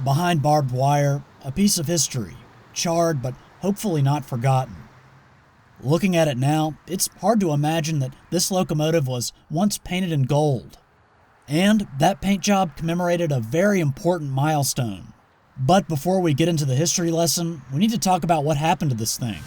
Behind barbed wire, a piece of history, charred but hopefully not forgotten. Looking at it now, it's hard to imagine that this locomotive was once painted in gold. And that paint job commemorated a very important milestone. But before we get into the history lesson, we need to talk about what happened to this thing.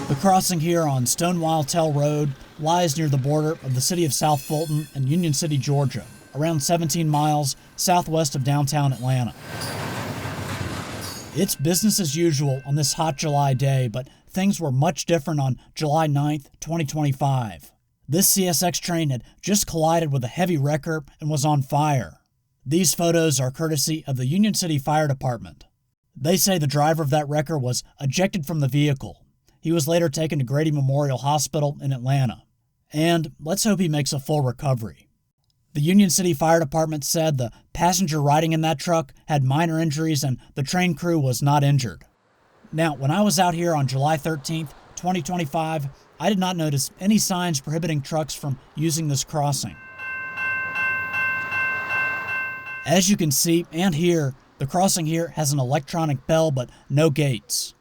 The crossing here on Stonewall Tell Road lies near the border of the city of South Fulton and Union City, Georgia, around 17 miles southwest of downtown Atlanta. It's business as usual on this hot July day, but things were much different on July 9th, 2025. This CSX train had just collided with a heavy wrecker and was on fire. These photos are courtesy of the Union City Fire Department. They say the driver of that wrecker was ejected from the vehicle. He was later taken to Grady Memorial Hospital in Atlanta. And let's hope he makes a full recovery. The Union City Fire Department said the passenger riding in that truck had minor injuries and the train crew was not injured. Now, when I was out here on July 13th, 2025, I did not notice any signs prohibiting trucks from using this crossing. As you can see and hear, the crossing here has an electronic bell but no gates.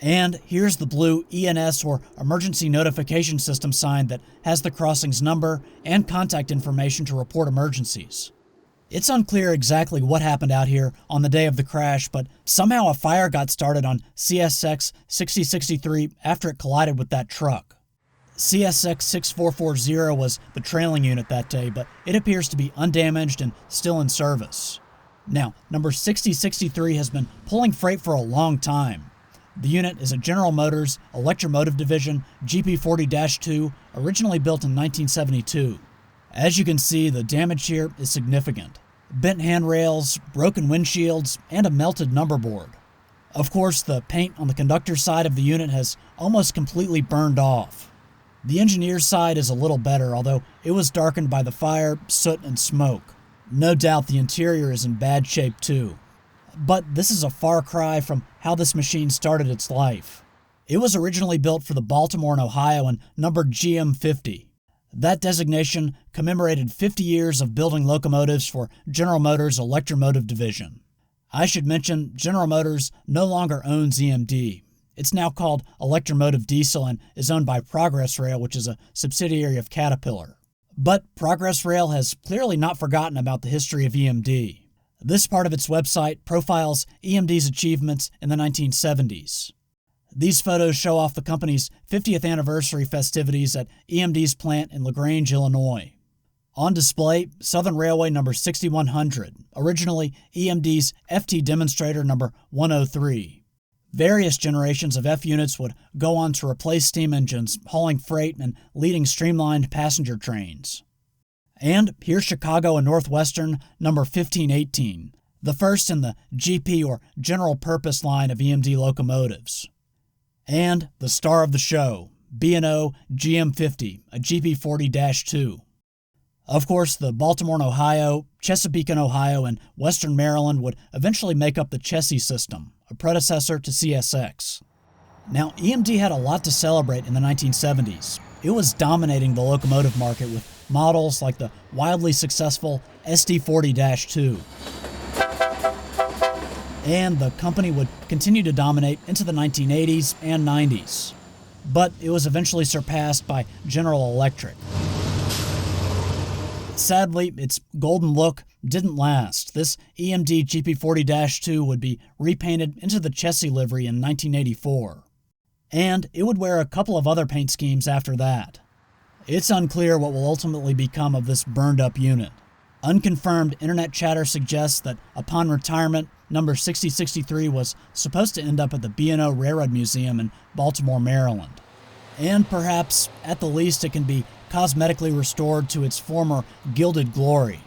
And here's the blue ENS or Emergency Notification System sign that has the crossing's number and contact information to report emergencies. It's unclear exactly what happened out here on the day of the crash, but somehow a fire got started on CSX 6063 after it collided with that truck. CSX 6440 was the trailing unit that day, but it appears to be undamaged and still in service. Now, number 6063 has been pulling freight for a long time. The unit is a General Motors Locomotive Division GP40-2, originally built in 1972. As you can see, the damage here is significant. Bent handrails, broken windshields, and a melted number board. Of course, the paint on the conductor's side of the unit has almost completely burned off. The engineer's side is a little better, although it was darkened by the fire, soot, and smoke. No doubt the interior is in bad shape too. But this is a far cry from how this machine started its life. It was originally built for the Baltimore and Ohio and numbered GM50. That designation commemorated 50 years of building locomotives for General Motors Locomotive Division. I should mention General Motors no longer owns EMD. It's now called Locomotive Diesel and is owned by Progress Rail, which is a subsidiary of Caterpillar. But Progress Rail has clearly not forgotten about the history of EMD. This part of its website profiles EMD's achievements in the 1970s. These photos show off the company's 50th anniversary festivities at EMD's plant in LaGrange, Illinois. On display, Southern Railway number 6100, originally EMD's FT demonstrator number 103. Various generations of F units would go on to replace steam engines, hauling freight and leading streamlined passenger trains. And here's Chicago and Northwestern number 1518, the first in the GP or General Purpose line of EMD locomotives. And the star of the show, B&O GM50, a GP40-2. Of course, the Baltimore and Ohio, Chesapeake and Ohio, and Western Maryland would eventually make up the Chessie system, a predecessor to CSX. Now, EMD had a lot to celebrate in the 1970s. It was dominating the locomotive market with models like the wildly successful SD40-2. And the company would continue to dominate into the 1980s and 90s. But it was eventually surpassed by General Electric. Sadly, its golden look didn't last. This EMD GP40-2 would be repainted into the Chessie livery in 1984. And it would wear a couple of other paint schemes after that. It's unclear what will ultimately become of this burned-up unit. Unconfirmed internet chatter suggests that upon retirement, number 6063 was supposed to end up at the B&O Railroad Museum in Baltimore, Maryland. And perhaps, at the least, it can be cosmetically restored to its former gilded glory.